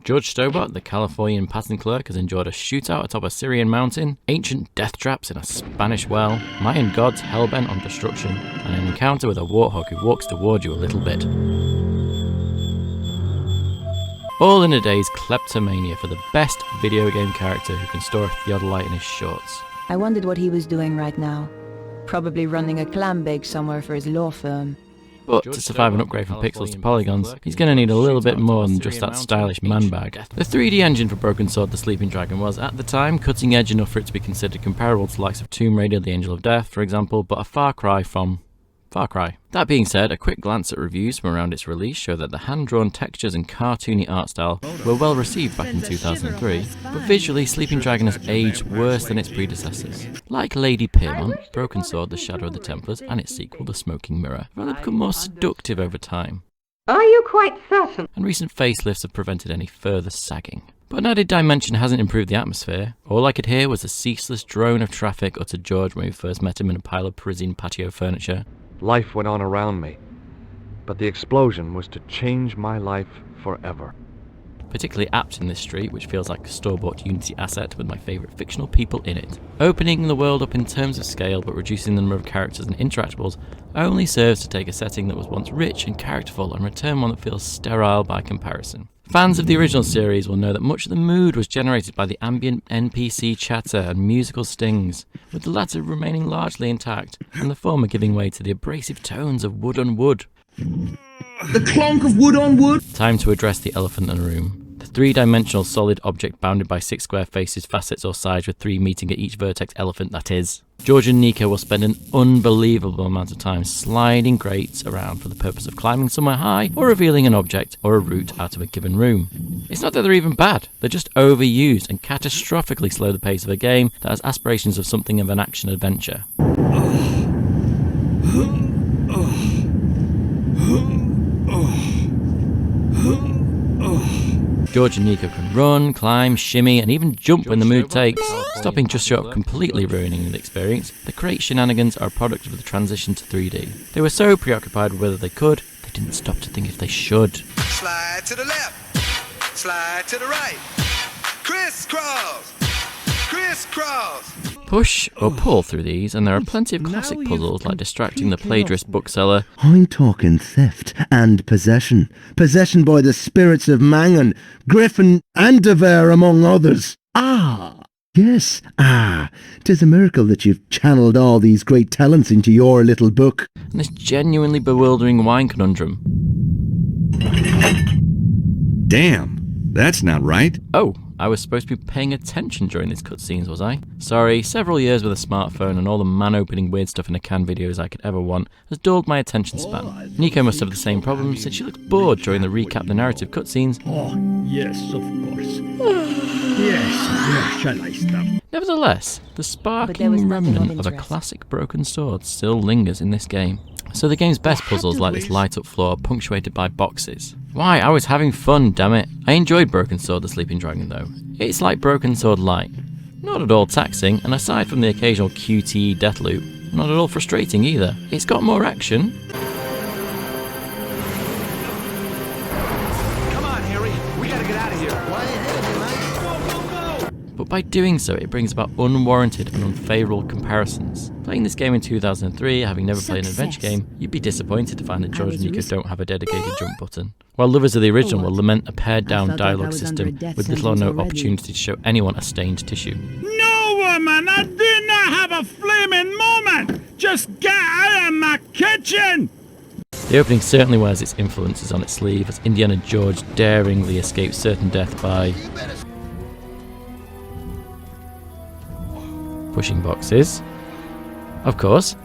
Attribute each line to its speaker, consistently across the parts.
Speaker 1: George Stobart, the Californian patent clerk, has endured a shootout atop a Syrian mountain, ancient death traps in a Spanish well, Mayan gods hellbent on destruction, and an encounter with a warthog who walks toward you a little bit. All in a day's kleptomania for the best video game character who can store a theodolite in his shorts.
Speaker 2: I wondered what he was doing right now. Probably running a clam bake somewhere for his law firm.
Speaker 1: But to survive an upgrade from pixels to polygons, he's going to need a little bit more than just that stylish man bag. The 3D engine for Broken Sword the Sleeping Dragon was, at the time, cutting edge enough for it to be considered comparable to the likes of Tomb Raider, The Angel of Death, for example, but a far cry from Far Cry. That being said, a quick glance at reviews from around its release show that the hand-drawn textures and cartoony art style were well received back in 2003, but visually Sleeping Dragon has aged worse than its predecessors. Like Lady Piermont, Broken Sword, The Shadow of the Templars, and its sequel, The Smoking Mirror, have only become more seductive over time.
Speaker 3: Are you quite certain?
Speaker 1: And recent facelifts have prevented any further sagging. But an added dimension hasn't improved the atmosphere. All I could hear was the ceaseless drone of traffic uttered George when we first met him in a pile of Parisian patio furniture.
Speaker 4: Life went on around me, but the explosion was to change my life forever.
Speaker 1: Particularly apt in this street, which feels like a store-bought Unity asset with my favourite fictional people in it. Opening the world up in terms of scale but reducing the number of characters and interactables only serves to take a setting that was once rich and characterful and return one that feels sterile by comparison. Fans of the original series will know that much of the mood was generated by the ambient NPC chatter and musical stings, with the latter remaining largely intact, and the former giving way to the abrasive tones of wood on wood.
Speaker 5: The clonk of wood on wood!
Speaker 1: Time to address the elephant in the room. The three-dimensional solid object bounded by 6 square faces, facets or sides with 3 meeting at each vertex elephant that is. George and Nico will spend an unbelievable amount of time sliding grates around for the purpose of climbing somewhere high or revealing an object or a route out of a given room. It's not that they're even bad, they're just overused and catastrophically slow the pace of a game that has aspirations of something of an action-adventure. George and Nico can run, climb, shimmy, and even jump when the mood takes, stopping just short of completely ruining the experience. The crate shenanigans are a product of the transition to 3D. They were so preoccupied with whether they could, they didn't stop to think if they should.
Speaker 6: Slide to the left, slide to the right, crisscross, crisscross.
Speaker 1: Push or pull through these, and there are plenty of classic puzzles like distracting the plagiarist bookseller.
Speaker 5: I'm talking theft and possession. Possession by the spirits of Mangan, Griffin and Devere among others. Ah, yes, 'tis a miracle that you've channeled all these great talents into your little book.
Speaker 1: And this genuinely bewildering wine conundrum.
Speaker 7: Damn, that's not right.
Speaker 1: Oh, I was supposed to be paying attention during these cutscenes, was I? Sorry, several years with a smartphone and all the man-opening weird stuff in a can videos I could ever want has dulled my attention span. Nico must have the same problem since she looks bored during the recap the narrative cutscenes.
Speaker 8: Oh, yes, of course. Yes, where shall I stop?
Speaker 1: Nevertheless, the sparking remnant of a classic Broken Sword still lingers in this game. So the game's best puzzles like this light-up floor are punctuated by boxes. Why, I was having fun, damn it. I enjoyed Broken Sword the Sleeping Dragon though. It's like Broken Sword Lite. Not at all taxing, and aside from the occasional QTE death loop, not at all frustrating either. It's got more action.
Speaker 6: Come on, Harry, we gotta get out of here. Why
Speaker 1: But by doing so, it brings about unwarranted and unfavourable comparisons. Playing this game in 2003, having never played an adventure game, you'd be disappointed to find that George and Nico don't have a dedicated jump button. While lovers of the original will lament a pared-down dialogue system with little or no opportunity to show anyone a stained tissue.
Speaker 8: No, woman, I do not have a flaming moment! Just get out of my kitchen!
Speaker 1: The opening certainly wears its influences on its sleeve as Indiana George daringly escapes certain death by pushing boxes. Of course.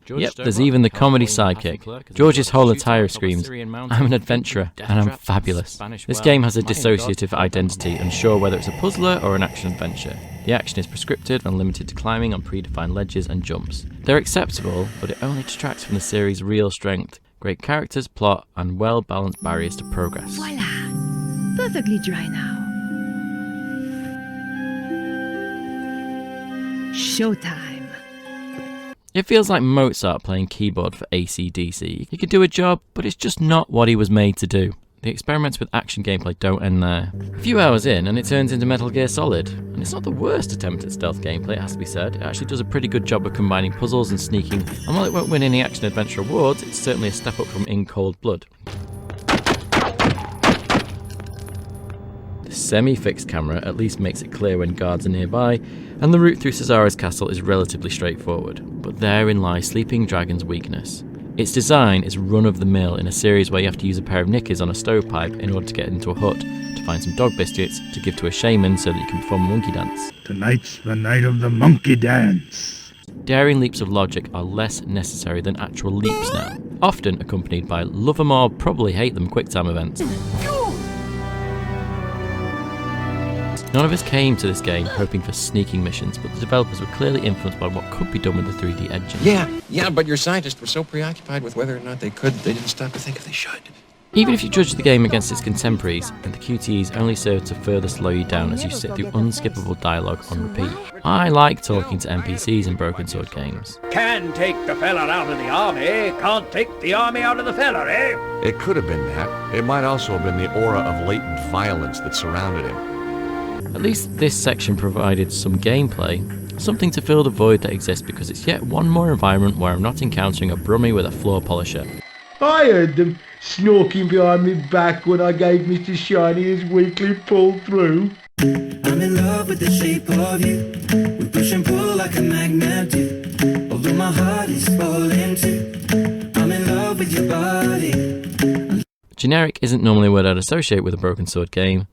Speaker 1: Yep, there's even the comedy sidekick. George's whole attire screams, I'm an adventurer, and I'm fabulous. This game has a dissociative identity, unsure whether it's a puzzler or an action-adventure. The action is prescriptive and limited to climbing on predefined ledges and jumps. They're acceptable, but it only detracts from the series' real strength. Great characters, plot, and well-balanced barriers to progress.
Speaker 2: Voila! Perfectly dry now. Showtime.
Speaker 1: It feels like Mozart playing keyboard for AC/DC. He could do a job, but it's just not what he was made to do. the experiments with action gameplay don't end there. A few hours in and it turns into Metal Gear Solid. And it's not the worst attempt at stealth gameplay, it has to be said. It actually does a pretty good job of combining puzzles and sneaking, and while it won't win any action-adventure awards, it's certainly a step up from In Cold Blood. The semi-fixed camera at least makes it clear when guards are nearby, and the route through Cesaro's castle is relatively straightforward. But therein lies Sleeping Dragon's weakness. Its design is run-of-the-mill in a series where you have to use a pair of knickers on a stovepipe in order to get into a hut, to find some dog biscuits to give to a shaman so that you can perform a monkey dance.
Speaker 8: Tonight's the night of the monkey dance.
Speaker 1: Daring leaps of logic are less necessary than actual leaps now, often accompanied by love 'em or probably hate them QuickTime events. None of us came to this game hoping for sneaking missions, but the developers were clearly influenced by what could be done with the 3D engine.
Speaker 9: Yeah, but your scientists were so preoccupied with whether or not they could, they didn't stop to think if they should.
Speaker 1: Even if you judge the game against its contemporaries, and the QTEs only serve to further slow you down as you sit through unskippable dialogue on repeat. I like talking to NPCs in Broken Sword games.
Speaker 8: Can take the fella out of the army, can't take the army out of the fella, eh?
Speaker 4: It could have been that. It might also have been the aura of latent violence that surrounded him.
Speaker 1: At least this section provided some gameplay, something to fill the void that exists because it's yet one more environment where I'm not encountering a brummie with a floor polisher.
Speaker 10: I heard them snorking behind me back when I gave Mr. Shiny his weekly pull through.
Speaker 11: I'm in love with the shape of you. We push and pull like a magnet do. Although my heart is falling too. I'm in love with your body.
Speaker 1: Generic isn't normally a word I'd associate with a Broken Sword game.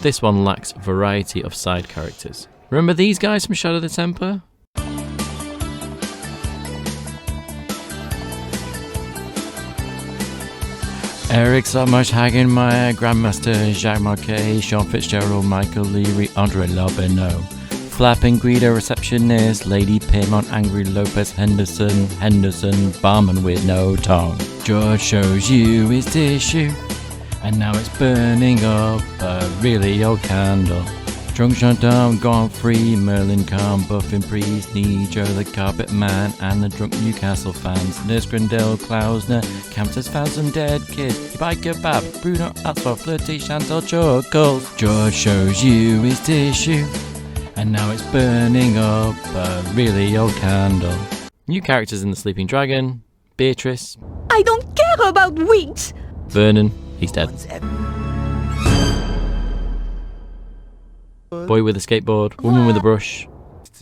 Speaker 1: This one lacks variety of side characters. Remember these guys from Shadow the Temper? Eric Sutmarsh, Hagen Meyer, Grandmaster, Jacques Marquet, Sean Fitzgerald, Michael Leary, Andre Lobeno, Flapping Guido, Receptionist, Lady Paymont, Angry Lopez, Henderson, Barman with no tongue. George shows you his tissue. And now it's burning up a really old candle. Drunk gendarme gone free, Merlin calm, Buffin priest, Nietzsche the carpet man, and the drunk Newcastle fans. Nurse Grindel, Klausner, Campus found some dead kid. You buy kebab, Bruno asks for flirty Chantal chuckles. George shows you his tissue, and now it's burning up a really old candle. New characters in The Sleeping Dragon: Beatrice.
Speaker 12: I don't care about wigs!
Speaker 1: Vernon. He's dead. Boy with a skateboard, woman with a brush,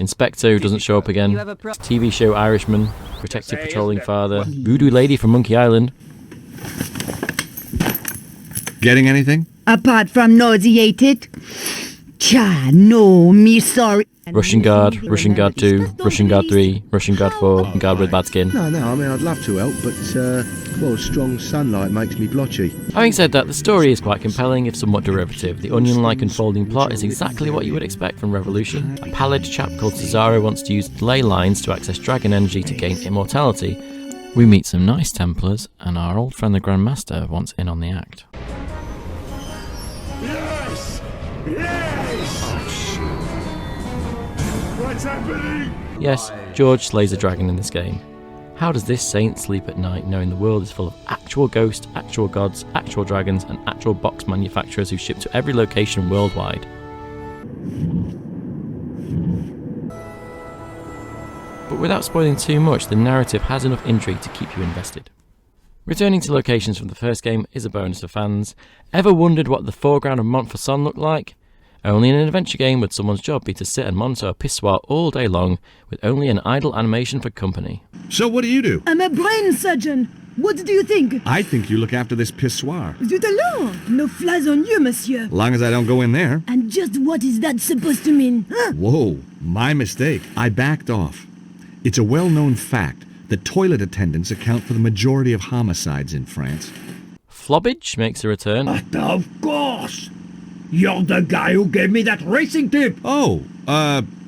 Speaker 1: Inspector who doesn't show up again, TV show Irishman, protective patrolling father, voodoo lady from Monkey Island.
Speaker 7: Getting anything?
Speaker 13: Apart from nauseated? Cha, no, me sorry.
Speaker 1: Russian Guard 2, Russian Guard 3, Russian Guard 4, and Guard with bad skin.
Speaker 5: No, I mean, I'd love to help, but, well, strong sunlight makes me blotchy.
Speaker 1: Having said that, the story is quite compelling, if somewhat derivative. The onion-like unfolding plot is exactly what you would expect from Revolution. A pallid chap called Cesaro wants to use ley lines to access dragon energy to gain immortality. We meet some nice Templars, and our old friend the Grandmaster wants in on the act.
Speaker 8: Yes! What's happening?
Speaker 1: Yes, George slays a dragon in this game. How does this saint sleep at night knowing the world is full of actual ghosts, actual gods, actual dragons, and actual box manufacturers who ship to every location worldwide? But without spoiling too much, the narrative has enough intrigue to keep you invested. Returning to locations from the first game is a bonus for fans. Ever wondered what the foreground of Montfaucon looked like? Only in an adventure game would someone's job be to sit and monitor a pissoir all day long, with only an idle animation for company.
Speaker 7: So what do?
Speaker 13: I'm a brain surgeon. What do you think?
Speaker 7: I think you look after this pissoir.
Speaker 13: Zut alors! No flies on you, monsieur.
Speaker 7: Long as I don't go in there.
Speaker 13: And just what is that supposed to mean? Huh?
Speaker 7: Whoa, my mistake. I backed off. It's a well-known fact that toilet attendants account for the majority of homicides in France.
Speaker 1: Flobbage makes a return.
Speaker 8: But of course! You're the guy who gave me that racing tip!
Speaker 7: Oh,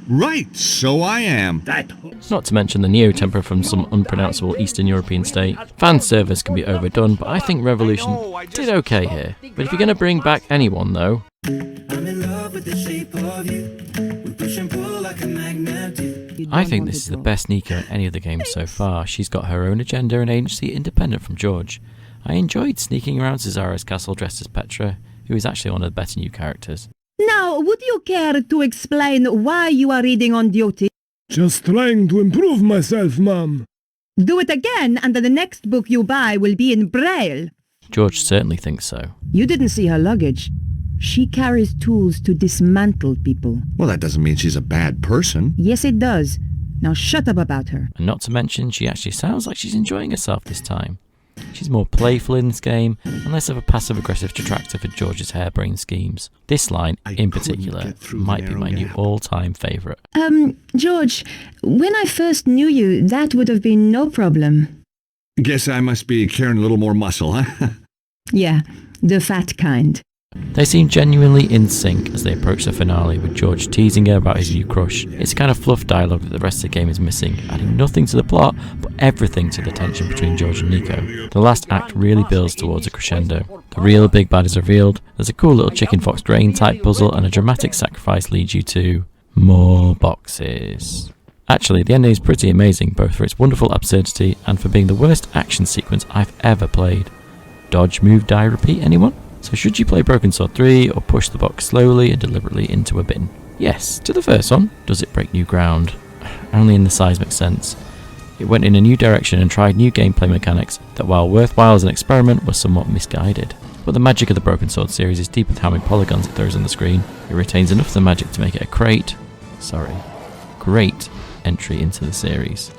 Speaker 7: right, so I am.
Speaker 1: Not to mention the Neo-Temper from some unpronounceable Eastern European state. Fan service can be overdone, but I think Revolution did okay here. But if you're going to bring back anyone though...
Speaker 11: I'm in love with the shape of you. We push and pull like a magnet do.
Speaker 1: I think this is the best Nico in any of the games so far. She's got her own agenda and agency independent from George. I enjoyed sneaking around Cesare's castle dressed as Petra, who is actually one of the better new characters.
Speaker 13: Now, would you care to explain why you are reading on duty?
Speaker 8: Just trying to improve myself, Mom.
Speaker 13: Do it again, and the next book you buy will be in Braille.
Speaker 1: George certainly thinks so.
Speaker 13: You didn't see her luggage. She carries tools to dismantle people.
Speaker 7: Well, that doesn't mean she's a bad person.
Speaker 13: Yes, it does. Now shut up about her.
Speaker 1: And not to mention, she actually sounds like she's enjoying herself this time. She's more playful in this game, and less of a passive-aggressive detractor for George's harebrained schemes. This line, in particular, might be my new all-time favourite.
Speaker 13: George, when I first knew you, that would have been no problem.
Speaker 7: Guess I must be carrying a little more muscle, huh?
Speaker 13: Yeah, the fat kind.
Speaker 1: They seem genuinely in sync as they approach the finale, with George teasing her about his new crush. It's the kind of fluff dialogue that the rest of the game is missing, adding nothing to the plot, but everything to the tension between George and Nico. The last act really builds towards a crescendo. The real big bad is revealed, there's a cool little chicken fox grain type puzzle, and a dramatic sacrifice leads you to more boxes. Actually, the ending is pretty amazing, both for its wonderful absurdity and for being the worst action sequence I've ever played. Dodge, move, die, repeat, anyone? So should you play Broken Sword 3 or push the box slowly and deliberately into a bin? Yes, to the first one. Does it break new ground? Only in the seismic sense. It went in a new direction and tried new gameplay mechanics that, while worthwhile as an experiment, were somewhat misguided. But the magic of the Broken Sword series is deep with how many polygons it throws on the screen. It retains enough of the magic to make it a great entry into the series.